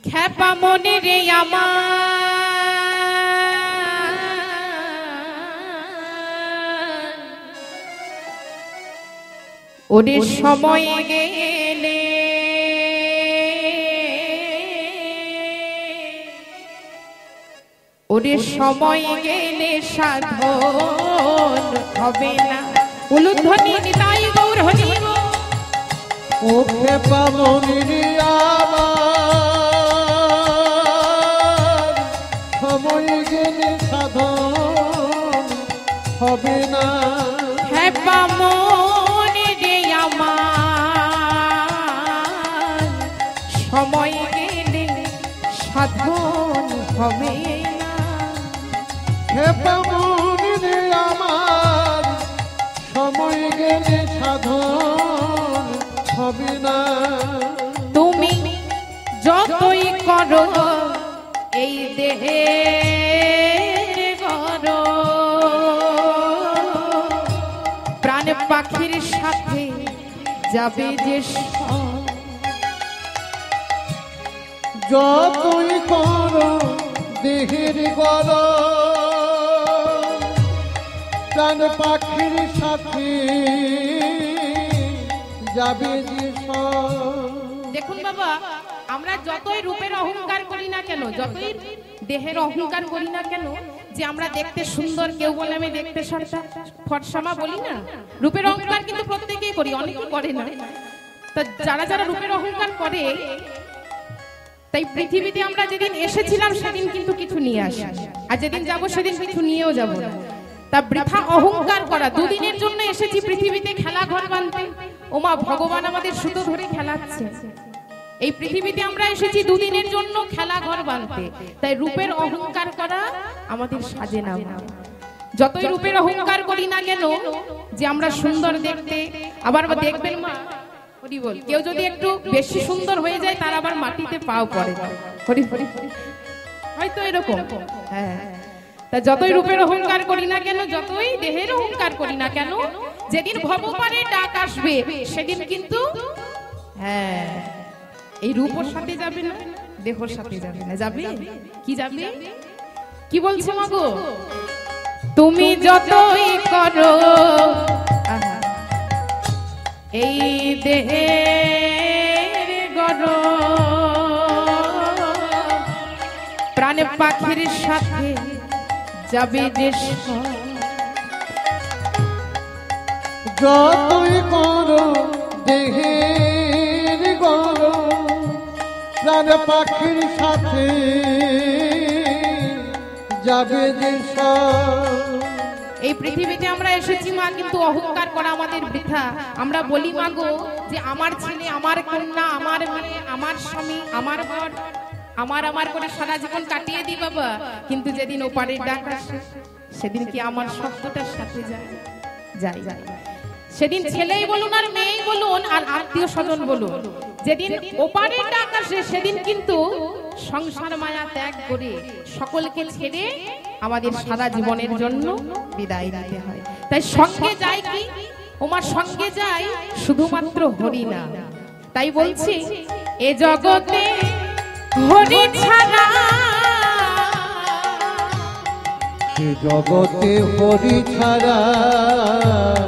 খ্যাপা মনে রে আমার ওরে সময় গেলে ওরে সময় গেলে সাধন হবে না। উলুধ্বনি নিতাই গৌর হরি গো। ও খ্যাপা মনে রে আমার সময় গেলে সাধন হবে না। খ্যাপা মনে রে আমার সময় গেলে সাধন হবে না। খ্যাপা মনে রে আমার সময় গেলে সাধন হবে না। তুমি যতই করো এই দেহে করো প্রাণ পাখির সাথে যাবে যে যতই করো দেহের করো প্রাণ পাখির সাথে যাবে যে। দেখুন বাবা, আমরা যতই রূপের অহংকার করি না কেন, যতই দেহের অহংকার করি না কেন, যে আমরা দেখতে সুন্দর, কেউ বলে আমি দেখতে ফর্সামা বলি না, রূপের অহংকার কিন্তু প্রত্যেকেই করি, অনেকেই করে না। তা যারা যারা রূপের অহংকার করে, তাই পৃথিবীতে আমরা যেদিন এসেছিলাম সেদিন কিন্তু কিছু নিয়ে আসি, আর যেদিন যাব সেদিন কিছু নিয়েও যাব না। তা বৃথা অহংকার করা, দুদিনের জন্য এসেছি পৃথিবীতে খেলা ঘর বাঁধতে, ওমা ভগবান আমাদের সুতো ধরে খেলাচ্ছে। এই পৃথিবীতে আমরা এসেছি দুদিনের জন্য খেলা ঘর বাঁধতে, তাই রূপের অহংকার করা আমাদের সাজে না। যতই রূপের অহংকার করি না কেন, যে আমরা সুন্দর দেখতে, আবার দেখবেন মা হরি বল, কেউ যদি একটু বেশি সুন্দর হয়ে যায় তার আবার মাটিতে পাও পড়ে, হরি হরি হয়তো এরকম। হ্যাঁ, তা যতই রূপের অহংকার করি না কেন, যতই দেহের অহংকার করি না কেন, যেদিন ভবপারে ডাক আসবে সেদিন কিন্তু হ্যাঁ এই রূপের সাথে যাবে না, দেহর সাথে যাবে না, যাবে কি যাবে কি বলছো মাগো? তুমি যতই করো এই দেহের গরম প্রাণ পাখির সাথে যাবে যে। যতই করো দেহের গরম প্রাণ পাখির সাথে যাবে যে। এই পৃথিবীতে আমরা এসেছি মা, কিন্তু অহংকার করা আমাদের বৃথা। আমরা বলি মা গো যে আমার ছেলে, আমার কন্যা, আমার মেয়ে, আমার স্বামী, আমার বর, আমার করে সারা জীবন কাটিয়ে দিই বাবা, কিন্তু যেদিন ওপারের ডাক আসে সেদিন কি আমার শব্দটার সাথে যায়? যাই যাই। সেদিন ছেলেই বলুন আর মেয়েই বলুন আর আত্মীয় স্বজন বলুন, যেদিন ওপারের ডাক আসে সেদিন কিন্তু সংসার মায়া ত্যাগ করে সকলকে ছেড়ে আমাদের সারা জীবনের জন্য বিদায় নিতে হয়। তাই সঙ্গে যায় কি? ওমার সঙ্গে যায় শুধুমাত্র হরি নাম। তাই বলছি এ জগতে হরি ছাড়া, এ জগতে হরি ছাড়া,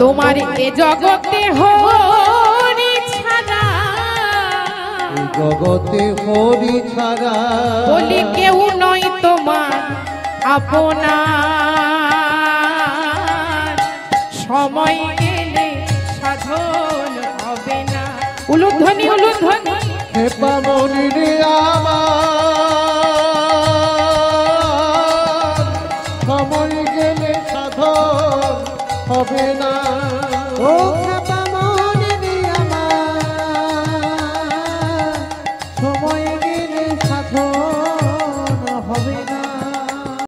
তোমার এ জগতে হরি ছাড়া, এ জগতে হরি ছাড়া বলি কেউ নয় তোমার আপনার, সময় গেলে সাধন হবে না। উলুধ্বনি উলুধ্বনি। খ্যাপা মনে রে আমার